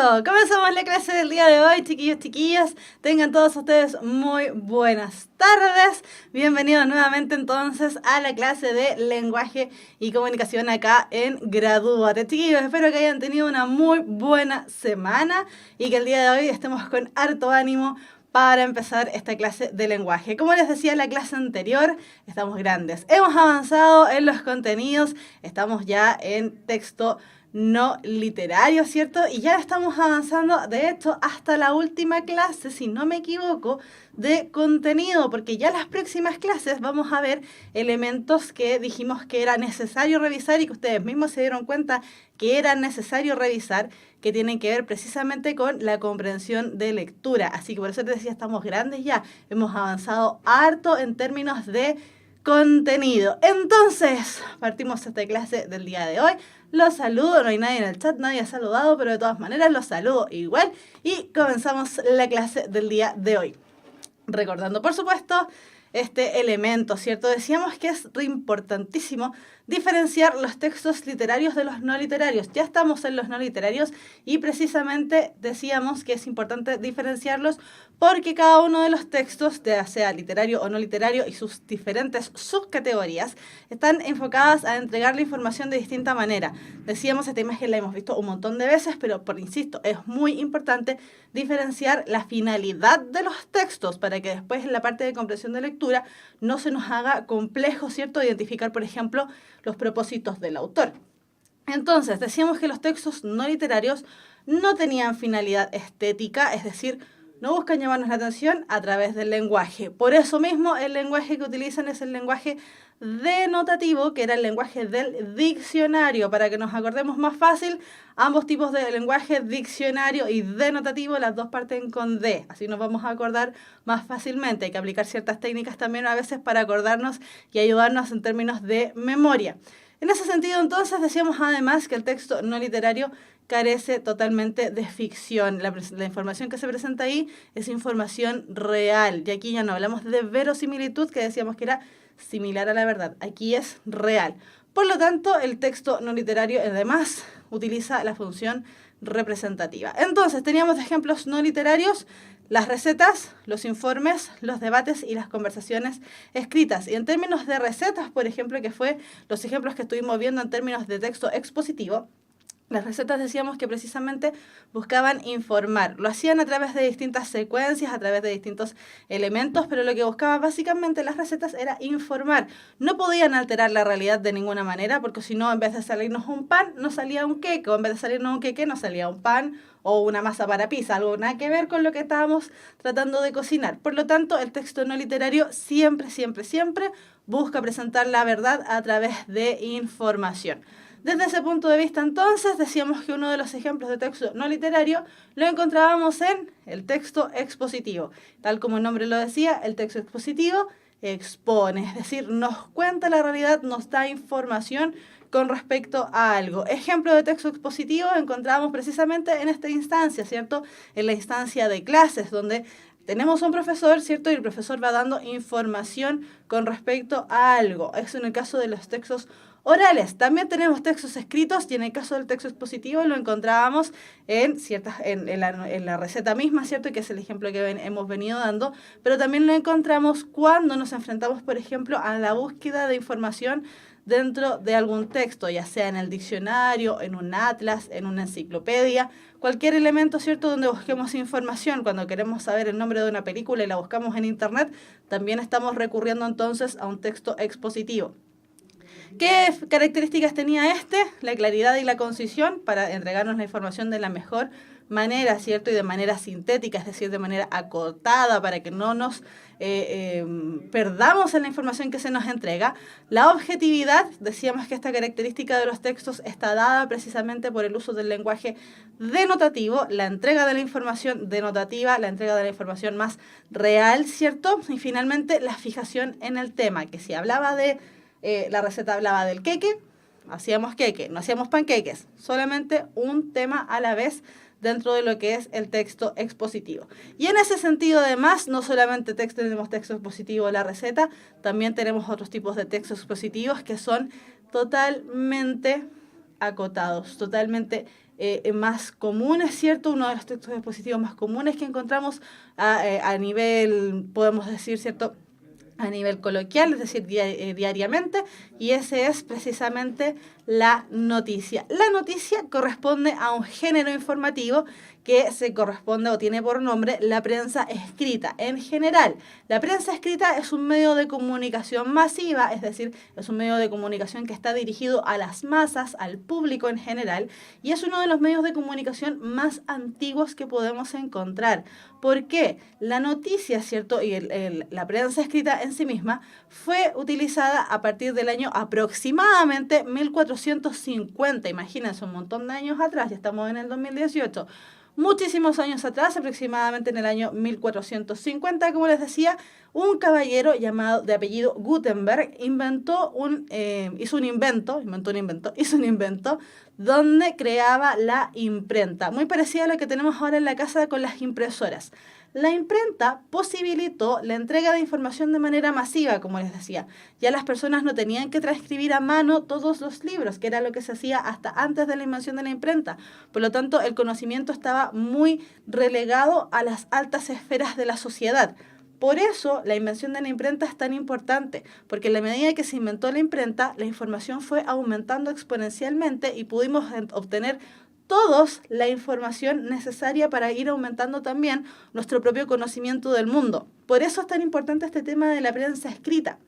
Listo, comenzamos la clase del día de hoy, chiquillos, chiquillas. Tengan todos ustedes muy buenas tardes. Bienvenidos nuevamente entonces a la clase de lenguaje y comunicación acá en Gradúate. Chiquillos, espero que hayan tenido una muy buena semana y que el día de hoy estemos con harto ánimo para empezar esta clase de lenguaje. Como les decía en la clase anterior, estamos grandes. Hemos avanzado en los contenidos, estamos ya en texto no literario, ¿cierto? Y ya estamos avanzando, de hecho, hasta la última clase, si no me equivoco, de contenido, porque ya las próximas clases vamos a ver elementos que dijimos que era necesario revisar y que ustedes mismos se dieron cuenta que era necesario revisar, que tienen que ver precisamente con la comprensión de lectura. Así que por eso te decía, estamos grandes ya, hemos avanzado harto en términos de contenido. Entonces, partimos esta clase del día de hoy. Los saludo, no hay nadie en el chat, nadie ha saludado, pero de todas maneras los saludo igual y comenzamos la clase del día de hoy. Recordando, por supuesto, este elemento, ¿cierto? Decíamos que es importantísimo diferenciar los textos literarios de los no literarios. Ya estamos en los no literarios y precisamente decíamos que es importante diferenciarlos porque cada uno de los textos, ya sea literario o no literario y sus diferentes subcategorías, están enfocadas a entregar la información de distinta manera. Decíamos, esta imagen la hemos visto un montón de veces, pero insisto, es muy importante diferenciar la finalidad de los textos para que después en la parte de comprensión de lectura no se nos haga complejo, ¿cierto?, identificar, por ejemplo, los propósitos del autor. Entonces, decíamos que los textos no literarios no tenían finalidad estética, es decir, no buscan llamarnos la atención a través del lenguaje. Por eso mismo, el lenguaje que utilizan es el lenguaje denotativo, que era el lenguaje del diccionario. Para que nos acordemos más fácil, ambos tipos de lenguaje, diccionario y denotativo, las dos parten con D. Así nos vamos a acordar más fácilmente. Hay que aplicar ciertas técnicas también a veces para acordarnos y ayudarnos en términos de memoria. En ese sentido, entonces, decíamos además que el texto no literario carece totalmente de ficción. La información que se presenta ahí es información real. Y aquí ya no hablamos de verosimilitud, que decíamos que era similar a la verdad. Aquí es real. Por lo tanto, el texto no literario, además, utiliza la función representativa. Entonces, teníamos ejemplos no literarios: las recetas, los informes, los debates y las conversaciones escritas. Y en términos de recetas, por ejemplo, que fue los ejemplos que estuvimos viendo en términos de texto expositivo, las recetas decíamos que precisamente buscaban informar. Lo hacían a través de distintas secuencias, a través de distintos elementos, pero lo que buscaban básicamente las recetas era informar. No podían alterar la realidad de ninguna manera, porque si no, en vez de salirnos un pan, nos salía un queque, o en vez de salirnos un queque, nos salía un pan o una masa para pizza, algo nada que ver con lo que estábamos tratando de cocinar. Por lo tanto, el texto no literario siempre, siempre, siempre busca presentar la verdad a través de información. Desde ese punto de vista, entonces, decíamos que uno de los ejemplos de texto no literario lo encontrábamos en el texto expositivo. Tal como el nombre lo decía, el texto expositivo expone, es decir, nos cuenta la realidad, nos da información con respecto a algo. Ejemplo de texto expositivo encontramos precisamente en esta instancia, ¿cierto? En la instancia de clases, donde tenemos un profesor, ¿cierto? Y el profesor va dando información con respecto a algo. Eso en el caso de los textos orales. También tenemos textos escritos y en el caso del texto expositivo lo encontrábamos en la receta misma, ¿cierto? Que es el ejemplo que hemos venido dando, pero también lo encontramos cuando nos enfrentamos, por ejemplo, a la búsqueda de información dentro de algún texto, ya sea en el diccionario, en un atlas, en una enciclopedia, cualquier elemento, ¿cierto?, donde busquemos información. Cuando queremos saber el nombre de una película y la buscamos en internet, también estamos recurriendo entonces a un texto expositivo. ¿Qué características tenía este? La claridad y la concisión para entregarnos la información de la mejor manera, ¿cierto? Y de manera sintética, es decir, de manera acotada, para que no nos perdamos en la información que se nos entrega. La objetividad, decíamos que esta característica de los textos está dada precisamente por el uso del lenguaje denotativo, la entrega de la información denotativa, la entrega de la información más real, ¿cierto? Y finalmente la fijación en el tema, que si hablaba de la receta hablaba del queque, hacíamos queque, no hacíamos panqueques, solamente un tema a la vez dentro de lo que es el texto expositivo. Y en ese sentido, además, no solamente tenemos texto expositivo de la receta, también tenemos otros tipos de textos expositivos que son totalmente acotados, totalmente más comunes, ¿cierto? Uno de los textos expositivos más comunes que encontramos a nivel, podemos decir, ¿cierto?, a nivel coloquial, es decir, diariamente, y ese es precisamente la noticia. La noticia corresponde a un género informativo que se corresponde o tiene por nombre la prensa escrita. En general, la prensa escrita es un medio de comunicación masiva, es decir, es un medio de comunicación que está dirigido a las masas, al público en general, y es uno de los medios de comunicación más antiguos que podemos encontrar. ¿Por qué? La noticia, ¿cierto? Y la prensa escrita en sí misma fue utilizada a partir del año aproximadamente 1450. Imagínense, un montón de años atrás, ya estamos en el 2018. Muchísimos años atrás, aproximadamente en el año 1450, como les decía, un caballero llamado de apellido Gutenberg hizo un invento donde creaba la imprenta, muy parecida a lo que tenemos ahora en la casa con las impresoras. La imprenta posibilitó la entrega de información de manera masiva, como les decía. Ya las personas no tenían que transcribir a mano todos los libros, que era lo que se hacía hasta antes de la invención de la imprenta. Por lo tanto, el conocimiento estaba muy relegado a las altas esferas de la sociedad. Por eso, la invención de la imprenta es tan importante, porque en la medida que se inventó la imprenta, la información fue aumentando exponencialmente y pudimos obtener todos la información necesaria para ir aumentando también nuestro propio conocimiento del mundo. Por eso es tan importante este tema de la prensa escrita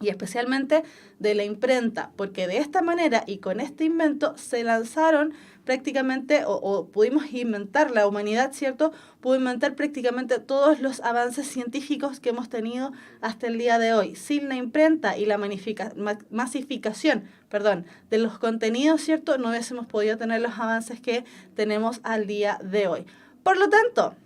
y especialmente de la imprenta, porque de esta manera y con este invento se lanzaron prácticamente, o pudimos inventar, la humanidad, ¿cierto? Pudo inventar prácticamente todos los avances científicos que hemos tenido hasta el día de hoy. Sin la imprenta y la masificación, de los contenidos, ¿cierto?, no hubiésemos podido tener los avances que tenemos al día de hoy. Por lo tanto,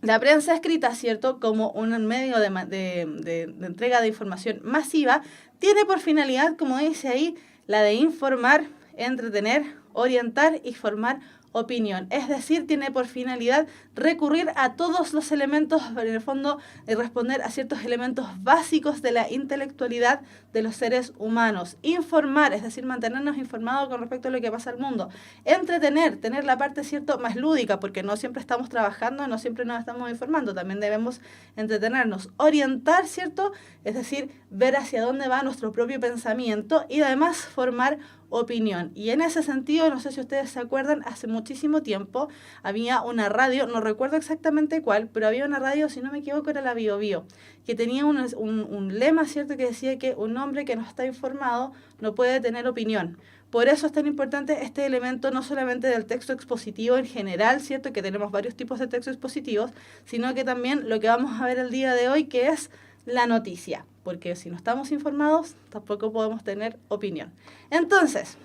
la prensa escrita, ¿cierto?, como un medio de entrega de información masiva, tiene por finalidad, como dice ahí, la de informar, entretener, orientar y formar opinión. Es decir, tiene por finalidad recurrir a todos los elementos, en el fondo, responder a ciertos elementos básicos de la intelectualidad de los seres humanos. Informar, es decir, mantenernos informados con respecto a lo que pasa al mundo. Entretener, tener la parte, ¿cierto?, más lúdica, porque no siempre estamos trabajando, no siempre nos estamos informando, también debemos entretenernos. Orientar, ¿cierto?, es decir, ver hacia dónde va nuestro propio pensamiento y además formar opinión. Y en ese sentido, no sé si ustedes se acuerdan, hace muchísimo tiempo había una radio, no recuerdo exactamente cuál, pero había una radio, si no me equivoco, era la Bio Bio, que tenía un lema, ¿cierto?, que decía que un hombre que no está informado no puede tener opinión. Por eso es tan importante este elemento, no solamente del texto expositivo en general, ¿cierto?, que tenemos varios tipos de textos expositivos, sino que también lo que vamos a ver el día de hoy, que es la noticia, porque si no estamos informados, tampoco podemos tener opinión. Entonces,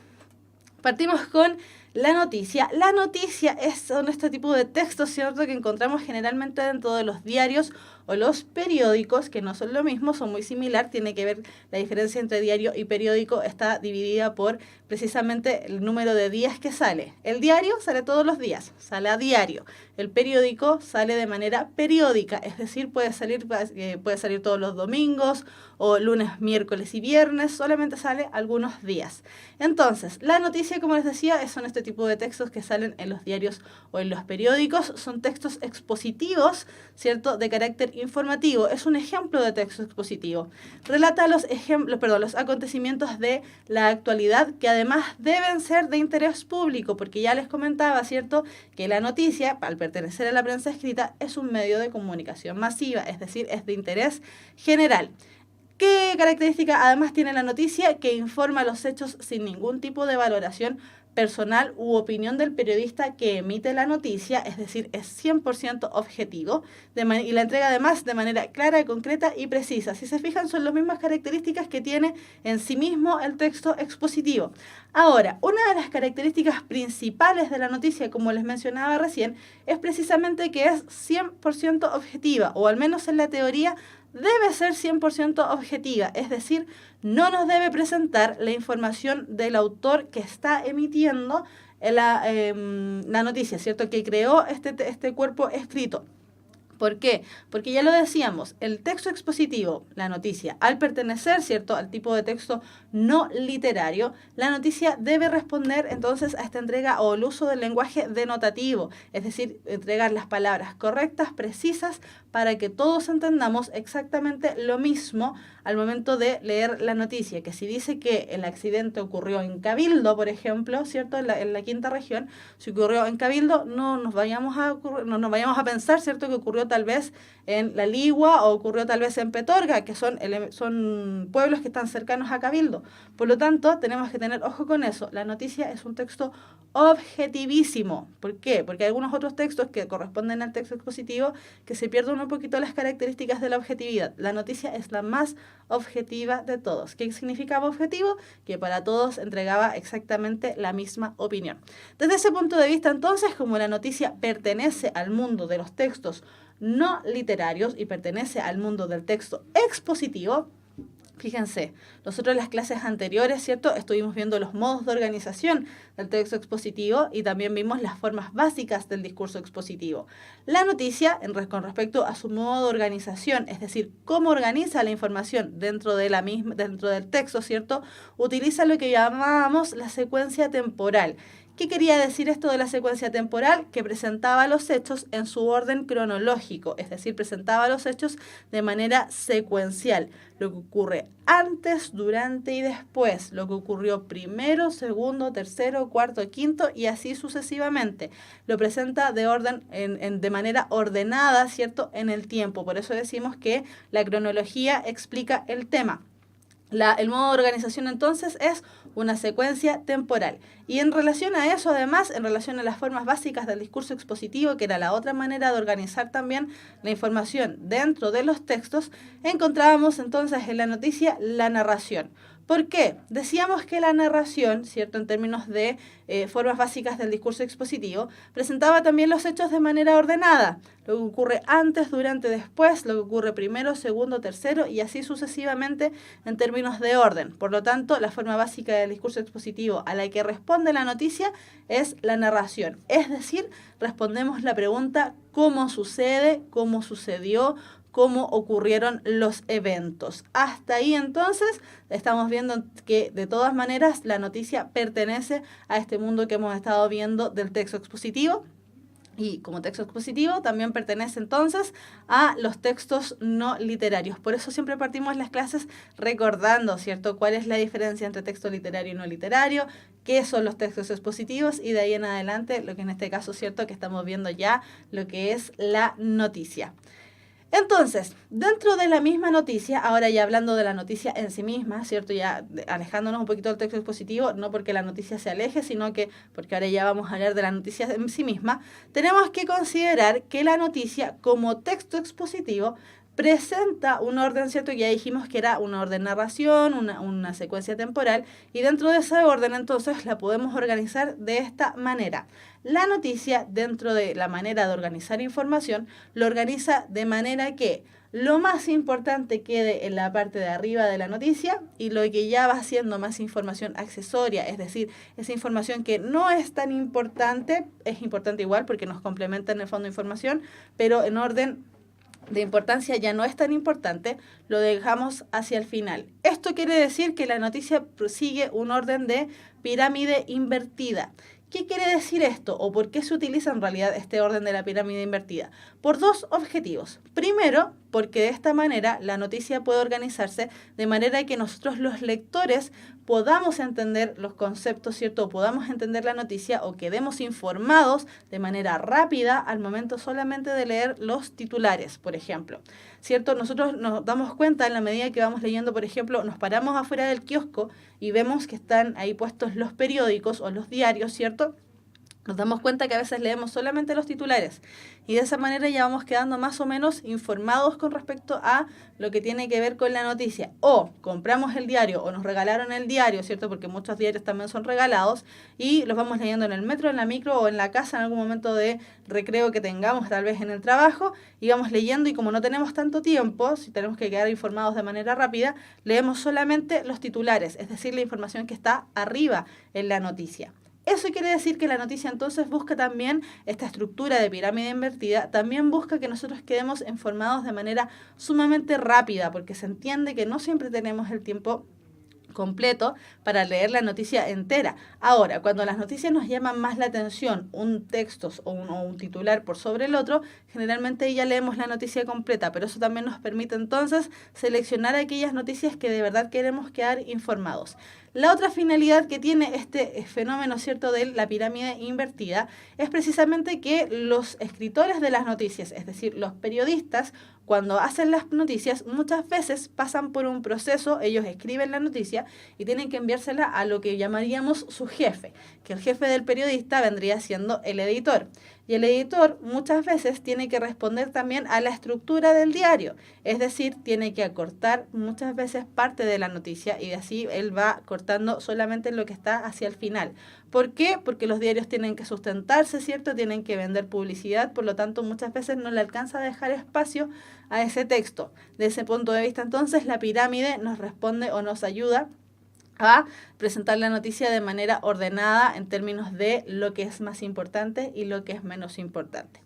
partimos con la noticia. La noticia son este tipo de textos, ¿cierto?, que encontramos generalmente dentro de los diarios o los periódicos, que no son lo mismo, son muy similar. Tiene que ver, la diferencia entre diario y periódico está dividida por precisamente el número de días que sale. El diario sale todos los días, sale a diario. El periódico sale de manera periódica, es decir, puede salir todos los domingos o lunes, miércoles y viernes, solamente sale algunos días. Entonces, la noticia, como les decía, son este tipo de textos que salen en los diarios o en los periódicos. Son textos expositivos, ¿cierto?, de carácter informativo. Es un ejemplo de texto expositivo. Relata los acontecimientos de la actualidad, que además deben ser de interés público, porque ya les comentaba, ¿cierto?, que la noticia, al pertenecer a la prensa escrita, es un medio de comunicación masiva, es decir, es de interés general. ¿Qué característica además tiene la noticia? Que informa los hechos sin ningún tipo de valoración personal u opinión del periodista que emite la noticia, es decir, es 100% objetivo y la entrega además de manera clara, concreta y precisa. Si se fijan, son las mismas características que tiene en sí mismo el texto expositivo. Ahora, una de las características principales de la noticia, como les mencionaba recién, es precisamente que es 100% objetiva, o al menos en la teoría debe ser 100% objetiva, es decir, no nos debe presentar la información del autor que está emitiendo la noticia, ¿cierto?, que creó este cuerpo escrito. ¿Por qué? Porque ya lo decíamos, el texto expositivo, la noticia, al pertenecer, ¿cierto?, al tipo de texto no literario, la noticia debe responder entonces a esta entrega o el uso del lenguaje denotativo, es decir, entregar las palabras correctas, precisas, para que todos entendamos exactamente lo mismo al momento de leer la noticia, que si dice que el accidente ocurrió en Cabildo, por ejemplo, ¿cierto?, en la quinta región, si ocurrió en Cabildo, no nos vayamos a pensar, ¿cierto?, que ocurrió tal vez en La Ligua o ocurrió tal vez en Petorga, que son pueblos que están cercanos a Cabildo. Por lo tanto, tenemos que tener ojo con eso. La noticia es un texto objetivísimo. ¿Por qué? Porque hay algunos otros textos que corresponden al texto expositivo que se pierden un poquito las características de la objetividad. La noticia es la más objetiva de todos. ¿Qué significaba objetivo? Que para todos entregaba exactamente la misma opinión. Desde ese punto de vista, entonces, como la noticia pertenece al mundo de los textos no literarios y pertenece al mundo del texto expositivo, fíjense, nosotros en las clases anteriores, ¿cierto?, estuvimos viendo los modos de organización del texto expositivo y también vimos las formas básicas del discurso expositivo. La noticia, con respecto a su modo de organización, es decir, cómo organiza la información dentro del texto, ¿cierto?, utiliza lo que llamábamos la secuencia temporal. ¿Qué quería decir esto de la secuencia temporal? Que presentaba los hechos en su orden cronológico, es decir, presentaba los hechos de manera secuencial. Lo que ocurre antes, durante y después, lo que ocurrió primero, segundo, tercero, cuarto, quinto y así sucesivamente. Lo presenta de manera ordenada, ¿cierto?, en el tiempo. Por eso decimos que la cronología explica el tema. El modo de organización entonces es una secuencia temporal. Y en relación a eso, además, en relación a las formas básicas del discurso expositivo, que era la otra manera de organizar también la información dentro de los textos, encontrábamos entonces en la noticia la narración. ¿Por qué? Decíamos que la narración, ¿cierto?, en términos de formas básicas del discurso expositivo, presentaba también los hechos de manera ordenada. Lo que ocurre antes, durante, después, lo que ocurre primero, segundo, tercero y así sucesivamente en términos de orden. Por lo tanto, la forma básica del discurso expositivo a la que responde la noticia es la narración. Es decir, respondemos la pregunta ¿cómo sucede? ¿Cómo sucedió? Cómo ocurrieron los eventos. Hasta ahí entonces estamos viendo que de todas maneras la noticia pertenece a este mundo que hemos estado viendo del texto expositivo. Y como texto expositivo también pertenece entonces a los textos no literarios. Por eso siempre partimos las clases recordando, ¿cierto?, cuál es la diferencia entre texto literario y no literario, qué son los textos expositivos y de ahí en adelante, lo que en este caso, ¿cierto?, que estamos viendo ya lo que es la noticia. Entonces, dentro de la misma noticia, ahora ya hablando de la noticia en sí misma, ¿cierto? Ya alejándonos un poquito del texto expositivo, no porque la noticia se aleje, sino que porque ahora ya vamos a hablar de la noticia en sí misma, tenemos que considerar que la noticia como texto expositivo presenta un orden, ¿cierto? Ya dijimos que era una orden narración, una secuencia temporal, y dentro de ese orden entonces la podemos organizar de esta manera. La noticia, dentro de la manera de organizar información, lo organiza de manera que lo más importante quede en la parte de arriba de la noticia y lo que ya va siendo más información accesoria, es decir, esa información que no es tan importante, es importante igual porque nos complementa en el fondo de información, pero en orden de importancia ya no es tan importante, lo dejamos hacia el final. Esto quiere decir que la noticia sigue un orden de pirámide invertida. ¿Qué quiere decir esto? ¿O por qué se utiliza en realidad este orden de la pirámide invertida? Por dos objetivos. Primero, porque de esta manera la noticia puede organizarse de manera que nosotros los lectores podamos entender los conceptos, ¿cierto? O podamos entender la noticia o quedemos informados de manera rápida al momento solamente de leer los titulares, por ejemplo, ¿cierto? Nosotros nos damos cuenta en la medida que vamos leyendo, por ejemplo, nos paramos afuera del kiosco y vemos que están ahí puestos los periódicos o los diarios, ¿cierto? Nos damos cuenta que a veces leemos solamente los titulares y de esa manera ya vamos quedando más o menos informados con respecto a lo que tiene que ver con la noticia. O compramos el diario o nos regalaron el diario, ¿cierto? Porque muchos diarios también son regalados y los vamos leyendo en el metro, en la micro o en la casa en algún momento de recreo que tengamos tal vez en el trabajo y vamos leyendo y como no tenemos tanto tiempo, si tenemos que quedar informados de manera rápida, leemos solamente los titulares, es decir, la información que está arriba en la noticia. Eso quiere decir que la noticia entonces busca también esta estructura de pirámide invertida, también busca que nosotros quedemos informados de manera sumamente rápida, porque se entiende que no siempre tenemos el tiempo completo para leer la noticia entera. Ahora, cuando las noticias nos llaman más la atención, un texto o un titular por sobre el otro, generalmente ya leemos la noticia completa, pero eso también nos permite entonces seleccionar aquellas noticias que de verdad queremos quedar informados. La otra finalidad que tiene este fenómeno, ¿cierto?, de la pirámide invertida, es precisamente que los escritores de las noticias, es decir, los periodistas, cuando hacen las noticias, muchas veces pasan por un proceso, ellos escriben la noticia y tienen que enviársela a lo que llamaríamos su jefe, que el jefe del periodista vendría siendo el editor. Y el editor muchas veces tiene que responder también a la estructura del diario, es decir, tiene que acortar muchas veces parte de la noticia y así él va cortando solamente lo que está hacia el final. ¿Por qué? Porque los diarios tienen que sustentarse, ¿cierto? Tienen que vender publicidad, por lo tanto muchas veces no le alcanza a dejar espacio a ese texto. De ese punto de vista, entonces, la pirámide nos responde o nos ayuda a presentar la noticia de manera ordenada en términos de lo que es más importante y lo que es menos importante.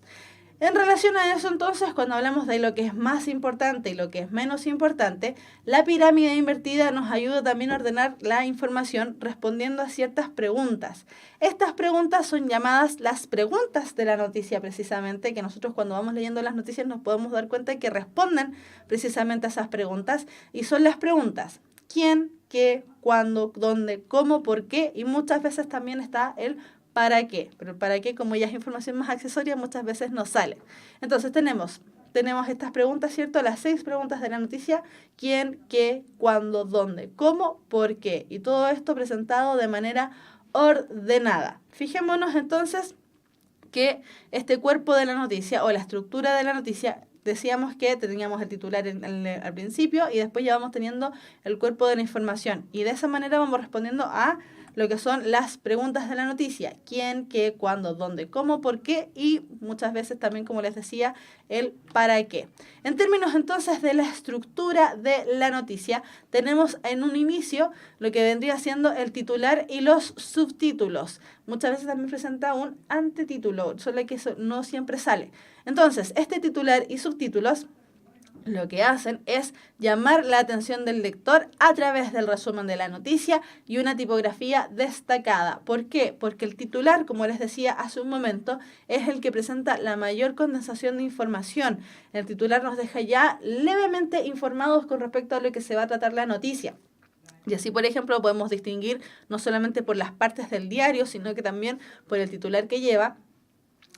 En relación a eso, entonces, cuando hablamos de lo que es más importante y lo que es menos importante, la pirámide invertida nos ayuda también a ordenar la información respondiendo a ciertas preguntas. Estas preguntas son llamadas las preguntas de la noticia, precisamente, que nosotros cuando vamos leyendo las noticias nos podemos dar cuenta que responden precisamente a esas preguntas, y son las preguntas: ¿quién?, ¿qué?, ¿cuándo?, ¿dónde?, ¿cómo?, ¿por qué? Y muchas veces también está el ¿para qué? Pero el para qué, como ya es información más accesoria, muchas veces no sale. Entonces tenemos estas preguntas, ¿cierto? Las 6 preguntas de la noticia: ¿quién?, ¿qué?, ¿cuándo?, ¿dónde?, ¿cómo?, ¿por qué? Y todo esto presentado de manera ordenada. Fijémonos entonces que este cuerpo de la noticia o la estructura de la noticia, decíamos que teníamos el titular al principio y después ya vamos teniendo el cuerpo de la información. Y de esa manera vamos respondiendo a lo que son las preguntas de la noticia: quién, qué, cuándo, dónde, cómo, por qué, y muchas veces también, como les decía, el para qué. En términos entonces de la estructura de la noticia, tenemos en un inicio lo que vendría siendo el titular y los subtítulos. Muchas veces también presenta un antetítulo, solo que eso no siempre sale. Entonces, este titular y subtítulos lo que hacen es llamar la atención del lector a través del resumen de la noticia y una tipografía destacada. ¿Por qué? Porque el titular, como les decía hace un momento, es el que presenta la mayor condensación de información. El titular nos deja ya levemente informados con respecto a lo que se va a tratar la noticia. Y así, por ejemplo, podemos distinguir no solamente por las partes del diario, sino que también por el titular que lleva,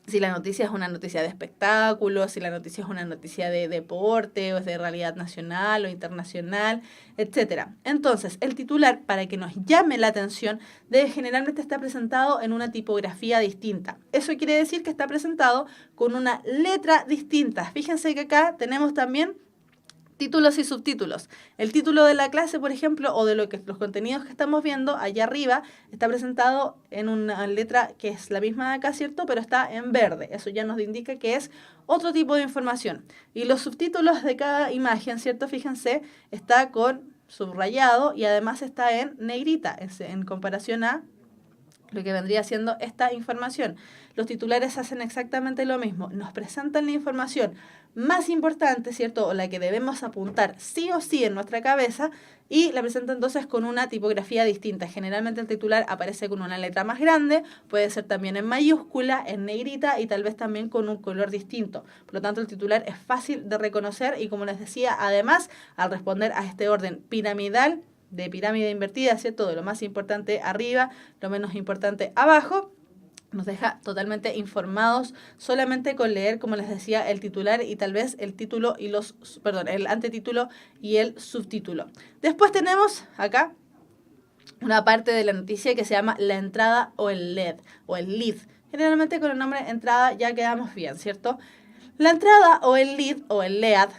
si la noticia es una noticia de espectáculos, si la noticia es una noticia de deporte, o es de realidad nacional o internacional, etc. Entonces, el titular, para que nos llame la atención, generalmente estar presentado en una tipografía distinta. Eso quiere decir que está presentado con una letra distinta. Fíjense que acá tenemos también títulos y subtítulos. El título de la clase, por ejemplo, o de los contenidos que estamos viendo, allá arriba, está presentado en una letra que es la misma de acá, ¿cierto? Pero está en verde. Eso ya nos indica que es otro tipo de información. Y los subtítulos de cada imagen, ¿cierto? Fíjense, está con subrayado y además está en negrita, en comparación a lo que vendría siendo esta información. Los titulares hacen exactamente lo mismo. Nos presentan la información más importante, ¿cierto? O la que debemos apuntar sí o sí en nuestra cabeza, y la presentan entonces con una tipografía distinta. Generalmente el titular aparece con una letra más grande, puede ser también en mayúscula, en negrita y tal vez también con un color distinto. Por lo tanto, el titular es fácil de reconocer y, como les decía, además, al responder a este orden piramidal, de pirámide invertida, ¿cierto? De lo más importante arriba, lo menos importante abajo, nos deja totalmente informados solamente con leer, como les decía, el titular y tal vez el título y el antetítulo y el subtítulo. Después tenemos acá una parte de la noticia que se llama la entrada o el lead o el lead. Generalmente con el nombre entrada ya quedamos bien, ¿cierto? La entrada o el lead o el lead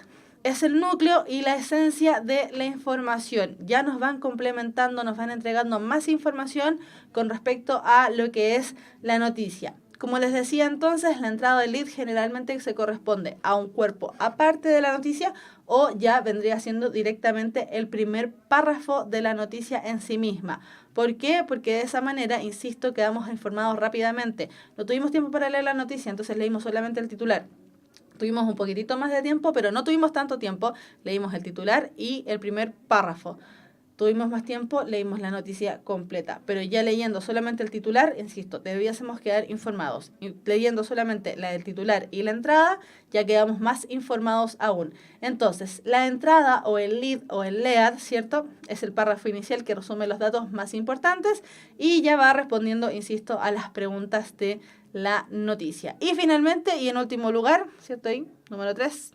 es el núcleo y la esencia de la información. Ya nos van complementando, nos van entregando más información con respecto a lo que es la noticia. Como les decía entonces, la entrada del lead generalmente se corresponde a un cuerpo aparte de la noticia o ya vendría siendo directamente el primer párrafo de la noticia en sí misma. ¿Por qué? Porque de esa manera, insisto, quedamos informados rápidamente. No tuvimos tiempo para leer la noticia, entonces leímos solamente el titular. Tuvimos un poquitito más de tiempo, pero no tuvimos tanto tiempo. Leímos el titular y el primer párrafo. Tuvimos más tiempo, leímos la noticia completa, pero ya leyendo solamente el titular, insisto, debiésemos quedar informados. Y leyendo solamente la del titular y la entrada, ya quedamos más informados aún. Entonces, la entrada o el lead o el lead, ¿cierto? Es el párrafo inicial que resume los datos más importantes y ya va respondiendo, insisto, a las preguntas de la noticia. Y finalmente, y en último lugar, ¿cierto? Ahí, número 3.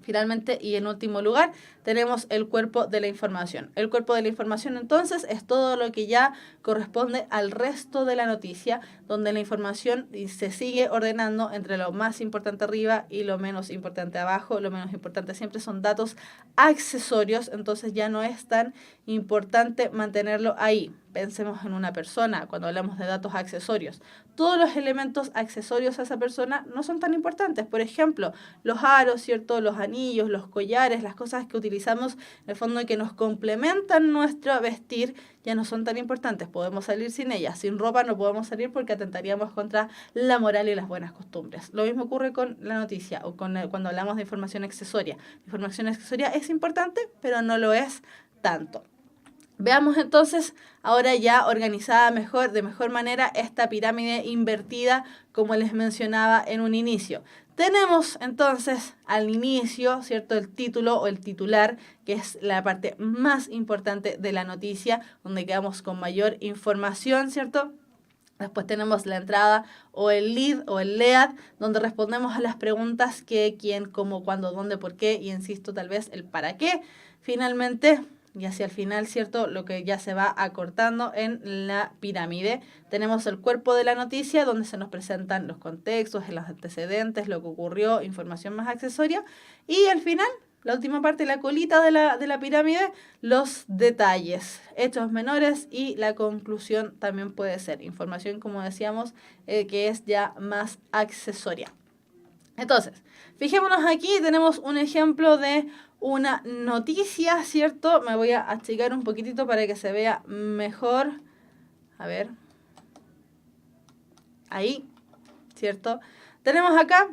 Finalmente, y en último lugar, tenemos el cuerpo de la información. El cuerpo de la información, entonces, es todo lo que ya corresponde al resto de la noticia, donde la información se sigue ordenando entre lo más importante arriba y lo menos importante abajo. Lo menos importante siempre son datos accesorios, entonces ya no es tan importante mantenerlo ahí. Pensemos en una persona cuando hablamos de datos accesorios. Todos los elementos accesorios a esa persona no son tan importantes. Por ejemplo, los aros, ¿cierto? Los anillos, los collares, las cosas que utilizamos en el fondo que nos complementan nuestro vestir ya no son tan importantes. Podemos salir sin ellas. Sin ropa no podemos salir porque atentaríamos contra la moral y las buenas costumbres. Lo mismo ocurre con la noticia o cuando hablamos de información accesoria. La información accesoria es importante, pero no lo es tanto. Veamos entonces ahora ya organizada de mejor manera esta pirámide invertida como les mencionaba en un inicio. Tenemos entonces al inicio, ¿cierto? El título o el titular, que es la parte más importante de la noticia, donde quedamos con mayor información, ¿cierto? Después tenemos la entrada o el lead o el lead, donde respondemos a las preguntas qué, quién, cómo, cuándo, dónde, por qué y insisto tal vez el para qué. Finalmente, y hacia el final, ¿cierto? Lo que ya se va acortando en la pirámide. Tenemos el cuerpo de la noticia, donde se nos presentan los contextos, los antecedentes, lo que ocurrió, información más accesoria. Y al final, la última parte, la colita de la pirámide, los detalles, hechos menores y la conclusión también puede ser. Información, como decíamos, que es ya más accesoria. Entonces, fijémonos aquí, tenemos un ejemplo de una noticia, ¿cierto? Me voy a achicar un poquitito para que se vea mejor. A ver. Ahí, ¿cierto? Tenemos acá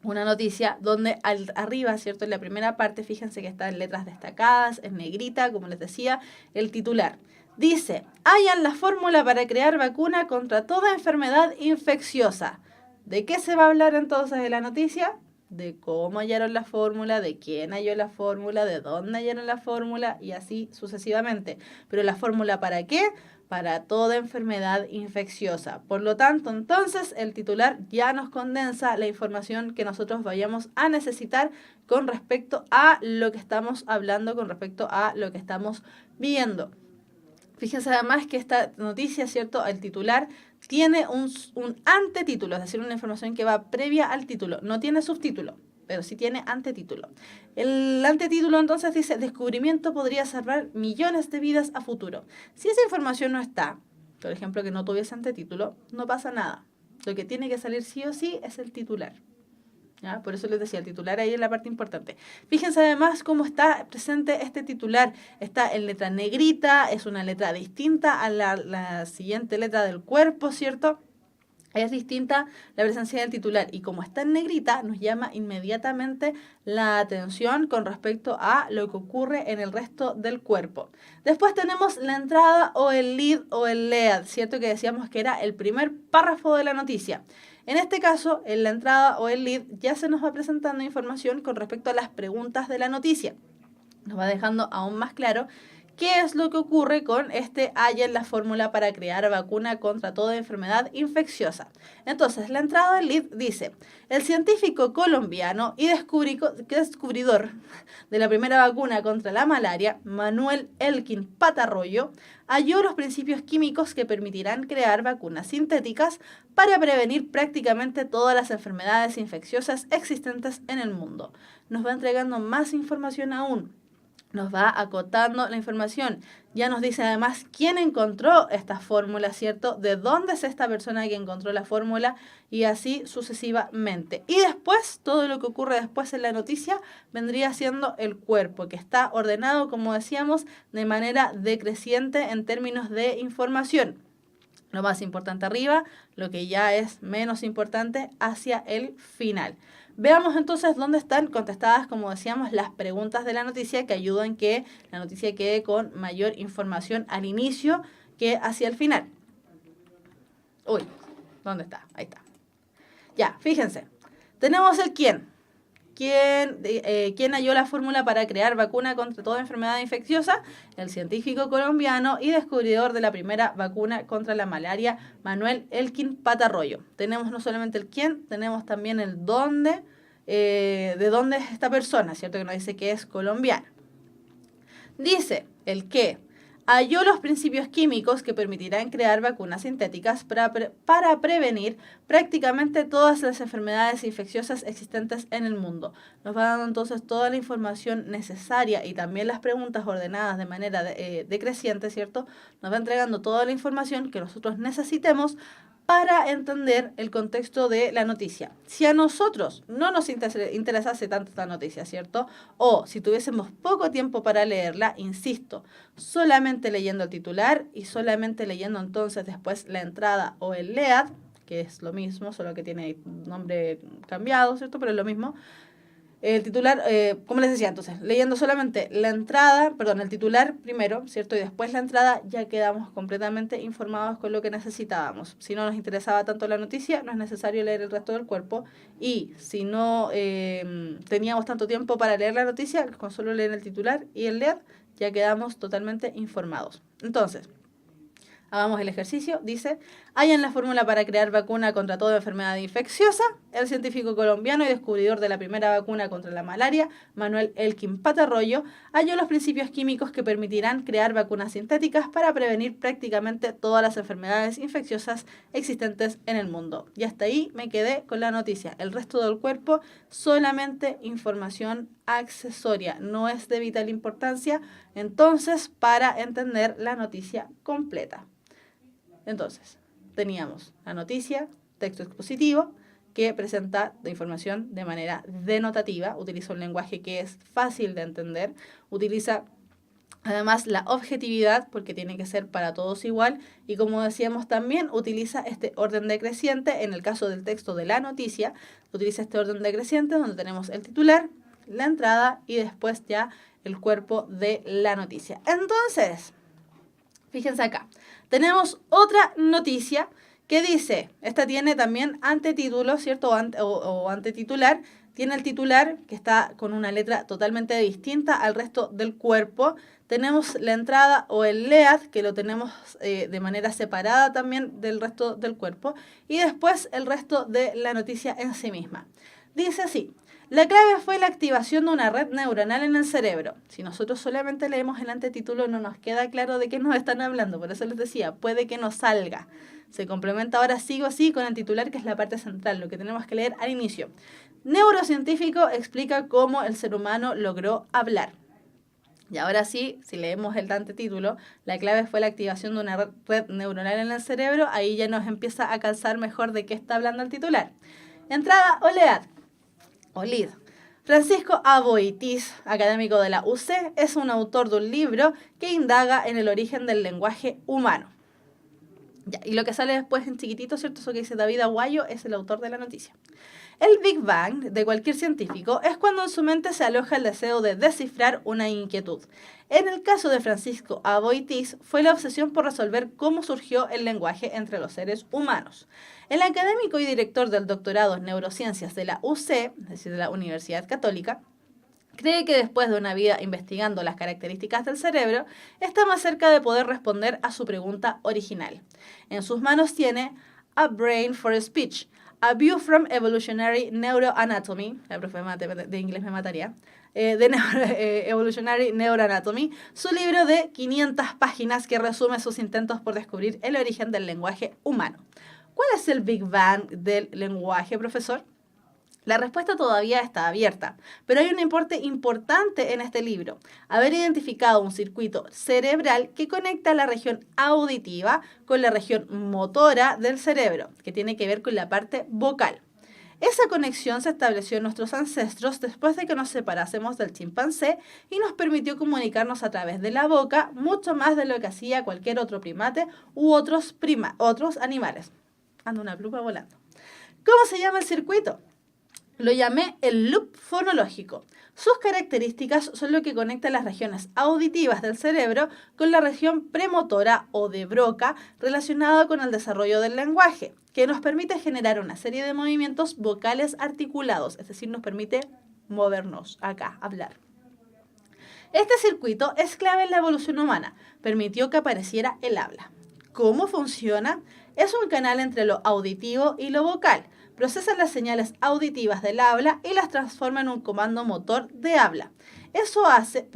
una noticia donde arriba, ¿cierto? En la primera parte, fíjense que está en letras destacadas, en negrita, como les decía, el titular. Dice, hallan la fórmula para crear vacuna contra toda enfermedad infecciosa. ¿De qué se va a hablar entonces de la noticia? De cómo hallaron la fórmula, de quién halló la fórmula, de dónde hallaron la fórmula y así sucesivamente. Pero la fórmula ¿para qué? Para toda enfermedad infecciosa. Por lo tanto, entonces, el titular ya nos condensa la información que nosotros vayamos a necesitar con respecto a lo que estamos hablando, con respecto a lo que estamos viendo. Fíjense además que esta noticia, ¿cierto? El titular tiene un antetítulo, es decir, una información que va previa al título. No tiene subtítulo, pero sí tiene antetítulo. El antetítulo entonces dice, descubrimiento podría salvar millones de vidas a futuro. Si esa información no está, por ejemplo, que no tuviese antetítulo, no pasa nada. Lo que tiene que salir sí o sí es el titular. ¿Ya? Por eso les decía, el titular ahí es la parte importante. Fíjense además cómo está presente este titular. Está en letra negrita, es una letra distinta a la siguiente letra del cuerpo, ¿cierto? Es distinta la presencia del titular y como está en negrita nos llama inmediatamente la atención con respecto a lo que ocurre en el resto del cuerpo. Después tenemos la entrada o el lead o el lead, ¿cierto? Que decíamos que era el primer párrafo de la noticia. En este caso, en la entrada o el lead ya se nos va presentando información con respecto a las preguntas de la noticia. Nos va dejando aún más claro qué es lo que ocurre con hallan la fórmula para crear vacuna contra toda enfermedad infecciosa. Entonces, la entrada del lead dice, el científico colombiano y descubridor de la primera vacuna contra la malaria, Manuel Elkin Patarroyo, halló los principios químicos que permitirán crear vacunas sintéticas para prevenir prácticamente todas las enfermedades infecciosas existentes en el mundo. Nos va entregando más información aún. nos va acotando la información. Ya nos dice además quién encontró esta fórmula, ¿cierto? De dónde es esta persona que encontró la fórmula y así sucesivamente. Y después, todo lo que ocurre después en la noticia vendría siendo el cuerpo, que está ordenado, como decíamos, de manera decreciente en términos de información. Lo más importante arriba, lo que ya es menos importante hacia el final. Veamos entonces dónde están contestadas, como decíamos, las preguntas de la noticia que ayudan que la noticia quede con mayor información al inicio que hacia el final. Uy, ¿dónde está? Ahí está. Ya, fíjense. Tenemos el quién. ¿Quién halló la fórmula para crear vacuna contra toda enfermedad infecciosa? El científico colombiano y descubridor de la primera vacuna contra la malaria, Manuel Elkin Patarroyo. Tenemos no solamente el quién, tenemos también el dónde, de dónde es esta persona, ¿cierto? Que nos dice que es colombiana. Dice el qué. Halló los principios químicos que permitirán crear vacunas sintéticas para prevenir prácticamente todas las enfermedades infecciosas existentes en el mundo. Nos va dando entonces toda la información necesaria y también las preguntas ordenadas de manera decreciente, ¿cierto? Nos va entregando toda la información que nosotros necesitemos para entender el contexto de la noticia. Si a nosotros no nos interesase tanto esta noticia, ¿cierto? O si tuviésemos poco tiempo para leerla, insisto, solamente leyendo el titular y solamente leyendo entonces después la entrada o el lead, que es lo mismo, solo que tiene nombre cambiado, ¿cierto? Pero es lo mismo. El titular, como les decía entonces, leyendo solamente la entrada, perdón, el titular primero, ¿cierto? Y después la entrada, ya quedamos completamente informados con lo que necesitábamos. Si no nos interesaba tanto la noticia, no es necesario leer el resto del cuerpo. Y si no teníamos tanto tiempo para leer la noticia, con solo leer el titular y el lead, ya quedamos totalmente informados. Entonces, hagamos el ejercicio. Dice, hallan la fórmula para crear vacuna contra toda enfermedad infecciosa. El científico colombiano y descubridor de la primera vacuna contra la malaria, Manuel Elkin Patarroyo, halló los principios químicos que permitirán crear vacunas sintéticas para prevenir prácticamente todas las enfermedades infecciosas existentes en el mundo. Y hasta ahí me quedé con la noticia. El resto del cuerpo, solamente información accesoria, no es de vital importancia, entonces, para entender la noticia completa. Entonces, teníamos la noticia, texto expositivo, que presenta la información de manera denotativa, utiliza un lenguaje que es fácil de entender, utiliza además la objetividad, porque tiene que ser para todos igual, y como decíamos también, utiliza este orden decreciente, en el caso del texto de la noticia, utiliza este orden decreciente donde tenemos el titular, la entrada y después ya el cuerpo de la noticia. Entonces, fíjense acá, tenemos otra noticia que dice, esta tiene también antetítulo, ¿cierto? O antetitular, tiene el titular que está con una letra totalmente distinta al resto del cuerpo. Tenemos la entrada o el lead, que lo tenemos de manera separada también del resto del cuerpo. Y después el resto de la noticia en sí misma. Dice así, la clave fue la activación de una red neuronal en el cerebro. Si nosotros solamente leemos el antetítulo no nos queda claro de qué nos están hablando. Por eso les decía, puede que nos salga. Se complementa ahora sí o sí con el titular, que es la parte central, lo que tenemos que leer al inicio. Neurocientífico explica cómo el ser humano logró hablar. Y ahora sí, si leemos el antetítulo, la clave fue la activación de una red neuronal en el cerebro. Ahí ya nos empieza a calzar mejor de qué está hablando el titular. Entrada o lead. Francisco Aboitiz, académico de la UC, es un autor de un libro que indaga en el origen del lenguaje humano. Ya, y lo que sale después en chiquitito, ¿cierto? Eso que dice David Aguayo es el autor de la noticia. El Big Bang de cualquier científico es cuando en su mente se aloja el deseo de descifrar una inquietud. En el caso de Francisco Aboitiz fue la obsesión por resolver cómo surgió el lenguaje entre los seres humanos. El académico y director del doctorado en neurociencias de la UC, es decir, de la Universidad Católica, cree que después de una vida investigando las características del cerebro, está más cerca de poder responder a su pregunta original. En sus manos tiene A Brain for Speech, A View from Evolutionary Neuroanatomy, la profe de inglés me mataría, Evolutionary Neuroanatomy, su libro de 500 páginas que resume sus intentos por descubrir el origen del lenguaje humano. ¿Cuál es el Big Bang del lenguaje, profesor? La respuesta todavía está abierta, pero hay un importe importante en este libro: haber identificado un circuito cerebral que conecta la región auditiva con la región motora del cerebro, que tiene que ver con la parte vocal. Esa conexión se estableció en nuestros ancestros después de que nos separásemos del chimpancé y nos permitió comunicarnos a través de la boca mucho más de lo que hacía cualquier otro primate u otros animales. Anda una pluma volando. ¿Cómo se llama el circuito? Lo llamé el loop fonológico. Sus características son lo que conecta las regiones auditivas del cerebro con la región premotora o de Broca relacionada con el desarrollo del lenguaje, que nos permite generar una serie de movimientos vocales articulados, es decir, nos permite movernos acá, hablar. Este circuito es clave en la evolución humana, permitió que apareciera el habla. ¿Cómo funciona? Es un canal entre lo auditivo y lo vocal. Procesa las auditivas del habla y las transforma en un comando motor de habla. Eso hace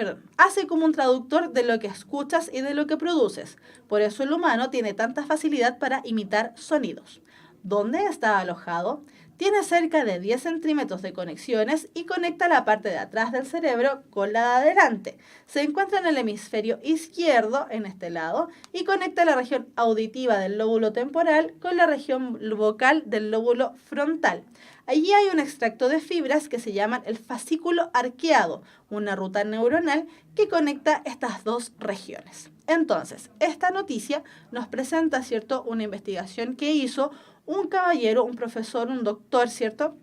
como un traductor de lo que escuchas y de lo que produces. Por eso el humano tiene tanta facilidad para imitar sonidos. ¿Dónde está alojado? Tiene cerca de 10 centímetros de conexiones y conecta la parte de atrás del cerebro con la de adelante. Se encuentra en el hemisferio izquierdo, en este lado, y conecta la región auditiva del lóbulo temporal con la región vocal del lóbulo frontal. Allí hay un extracto de fibras que se llaman el fascículo arqueado, una ruta neuronal que conecta estas dos regiones. Entonces, esta noticia nos presenta, ¿cierto?, una investigación que hizo un caballero, un profesor, un doctor, ¿cierto?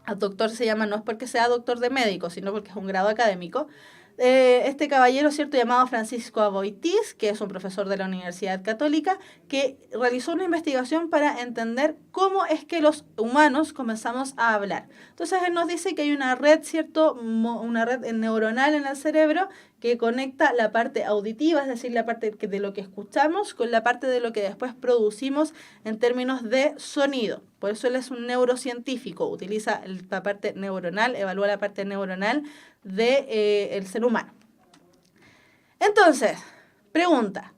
El doctor se llama, no es porque sea doctor de médico, sino porque es un grado académico. Este caballero, ¿cierto?, llamado Francisco Aboitiz, que es un profesor de la Universidad Católica, que realizó una investigación para entender cómo es que los humanos comenzamos a hablar. Entonces, él nos dice que hay una red, ¿cierto?, una red neuronal en el cerebro que conecta la parte auditiva, es decir, la parte de lo que escuchamos, con la parte de lo que después producimos en términos de sonido. Por eso él es un neurocientífico, utiliza la parte neuronal, evalúa la parte neuronal del ser humano. Entonces, pregunta: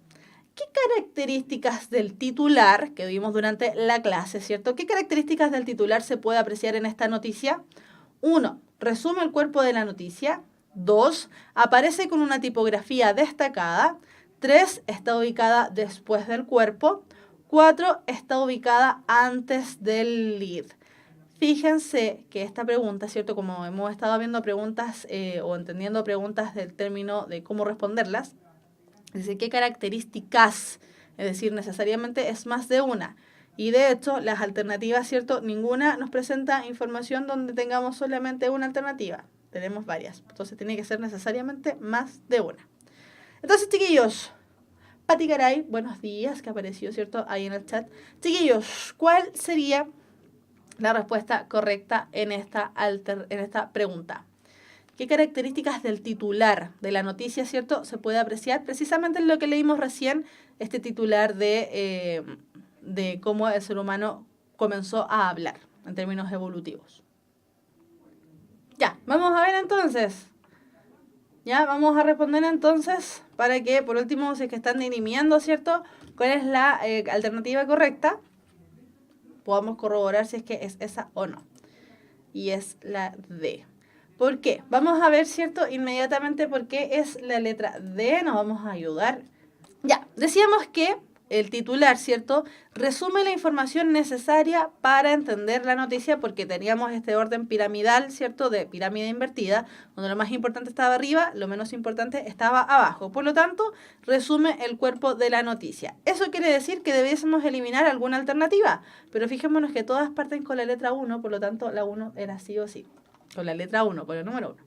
¿qué características del titular que vimos durante la clase, ¿cierto? ¿Qué características del titular se puede apreciar en esta noticia? 1. Resume el cuerpo de la noticia. 2. Aparece con una tipografía destacada. 3. Está ubicada después del cuerpo. 4. Está ubicada antes del lead. Fíjense que esta pregunta, ¿cierto? Como hemos estado viendo preguntas o entendiendo preguntas del término de cómo responderlas, dice qué características, es decir, necesariamente es más de una. Y de hecho, las alternativas, ¿cierto? Ninguna nos presenta información donde tengamos solamente una alternativa. Tenemos varias. Entonces tiene que ser necesariamente más de una. Entonces, chiquillos, Pati Garay, buenos días, que apareció, ¿cierto?, ahí en el chat. Chiquillos, ¿cuál sería la respuesta correcta en esta pregunta? ¿Qué características del titular de la noticia, ¿cierto?, se puede apreciar? Precisamente en lo que leímos recién, este titular de cómo el ser humano comenzó a hablar en términos evolutivos. Ya, vamos a ver entonces. Ya, vamos a responder entonces para que, por último, si es que están dirimiendo, ¿cierto?, cuál es la alternativa correcta, podamos corroborar si es que es esa o no. Y es la D. ¿Por qué? Vamos a ver, ¿cierto?, inmediatamente por qué es la letra D. Nos vamos a ayudar. Ya, decíamos que el titular, ¿cierto?, resume la información necesaria para entender la noticia, porque teníamos este orden piramidal, ¿cierto?, de pirámide invertida, donde lo más importante estaba arriba, lo menos importante estaba abajo. Por lo tanto, resume el cuerpo de la noticia. Eso quiere decir que debiésemos eliminar alguna alternativa, pero fijémonos que todas parten con la letra 1, por lo tanto, la 1 era sí o sí, con la letra 1, con el número 1.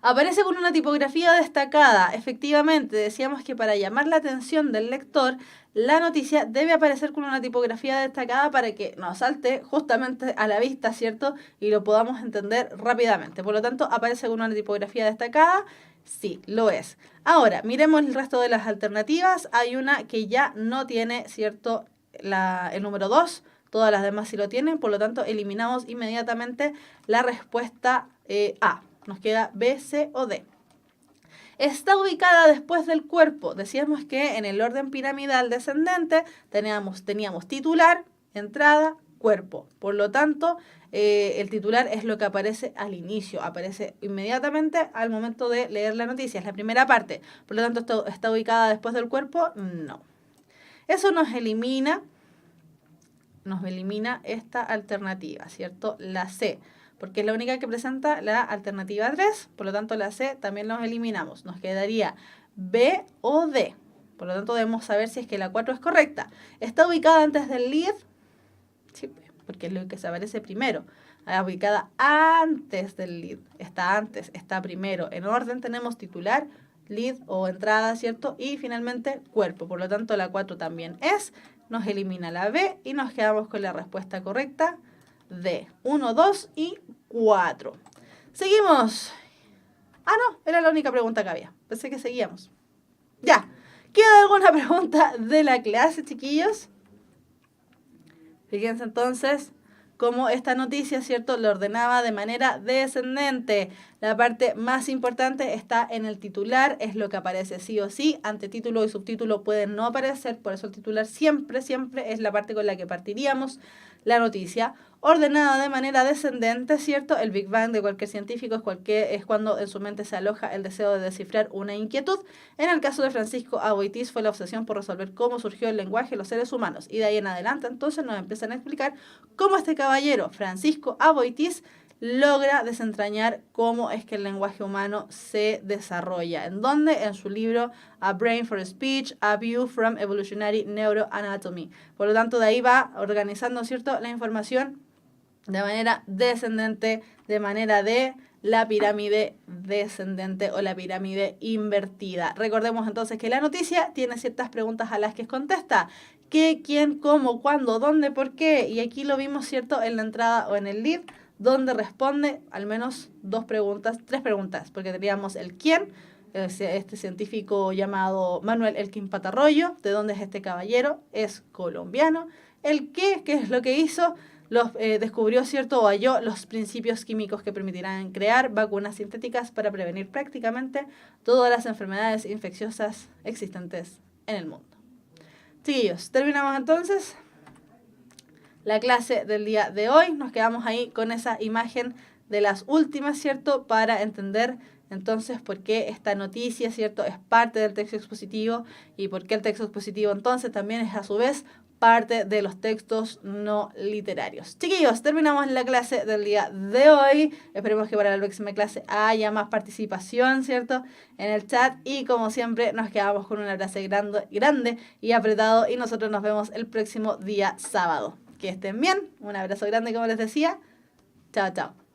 Aparece con una tipografía destacada. Efectivamente, decíamos que para llamar la atención del lector, la noticia debe aparecer con una tipografía destacada para que nos salte justamente a la vista, ¿cierto?, y lo podamos entender rápidamente. Por lo tanto, aparece con una tipografía destacada. Sí, lo es. Ahora, miremos el resto de las alternativas. Hay una que ya no tiene, ¿cierto?, el número 2. Todas las demás sí lo tienen. Por lo tanto, eliminamos inmediatamente la respuesta A. Nos queda B, C o D. Está ubicada después del cuerpo. Decíamos que en el orden piramidal descendente teníamos titular, entrada, cuerpo. Por lo tanto, el titular es lo que aparece al inicio, aparece inmediatamente al momento de leer la noticia, es la primera parte. Por lo tanto, ¿esto está ubicada después del cuerpo? No. Eso nos elimina esta alternativa, ¿cierto? La C, porque es la única que presenta la alternativa 3, por lo tanto la C también nos eliminamos. Nos quedaría B o D. Por lo tanto, debemos saber si es que la 4 es correcta. ¿Está ubicada antes del lead? Sí, porque es lo que se aparece primero. Está ubicada antes del lead. Está antes, está primero. En orden tenemos titular, lead o entrada, ¿cierto? Y finalmente cuerpo. Por lo tanto, la 4 también es. Nos elimina la B y nos quedamos con la respuesta correcta D. 1, 2 y 4. Seguimos. Ah, no, era la única pregunta que había. Pensé que seguíamos. Ya. ¿Queda alguna pregunta de la clase, chiquillos? Fíjense entonces cómo esta noticia, ¿cierto?, lo ordenaba de manera descendente. La parte más importante está en el titular, es lo que aparece sí o sí. Antetítulo y subtítulo pueden no aparecer, por eso el titular siempre es la parte con la que partiríamos la noticia. Ordenada de manera descendente, ¿cierto? El Big Bang de cualquier científico es cuando en su mente se aloja el deseo de descifrar una inquietud. En el caso de Francisco Aboitiz fue la obsesión por resolver cómo surgió el lenguaje de los seres humanos. Y de ahí en adelante entonces nos empiezan a explicar cómo este caballero, Francisco Aboitiz, logra desentrañar cómo es que el lenguaje humano se desarrolla. ¿En dónde? En su libro A Brain for Speech, A View from Evolutionary Neuroanatomy. Por lo tanto, de ahí va organizando, ¿cierto?, la información de manera descendente, de manera de la pirámide descendente o la pirámide invertida. Recordemos entonces que la noticia tiene ciertas preguntas a las que contesta. ¿Qué, quién, cómo, cuándo, dónde, por qué? Y aquí lo vimos, ¿cierto?, en la entrada o en el lead, donde responde al menos tres preguntas, porque teníamos el quién, este científico llamado Manuel Elkin Patarroyo, de dónde es este caballero, es colombiano. El qué es lo que hizo, descubrió, ¿cierto?, o halló los principios químicos que permitirán crear vacunas sintéticas para prevenir prácticamente todas las enfermedades infecciosas existentes en el mundo. Chiquillos, terminamos entonces la clase del día de hoy. Nos quedamos ahí con esa imagen de las últimas, ¿cierto?, para entender entonces por qué esta noticia, ¿cierto?, es parte del texto expositivo y por qué el texto expositivo entonces también es a su vez parte de los textos no literarios. Chiquillos, terminamos la clase del día de hoy. Esperemos que para la próxima clase haya más participación, ¿cierto?, en el chat. Y como siempre, nos quedamos con un abrazo grande y apretado. Y nosotros nos vemos el próximo día sábado. Que estén bien. Un abrazo grande, como les decía. Chao, chao.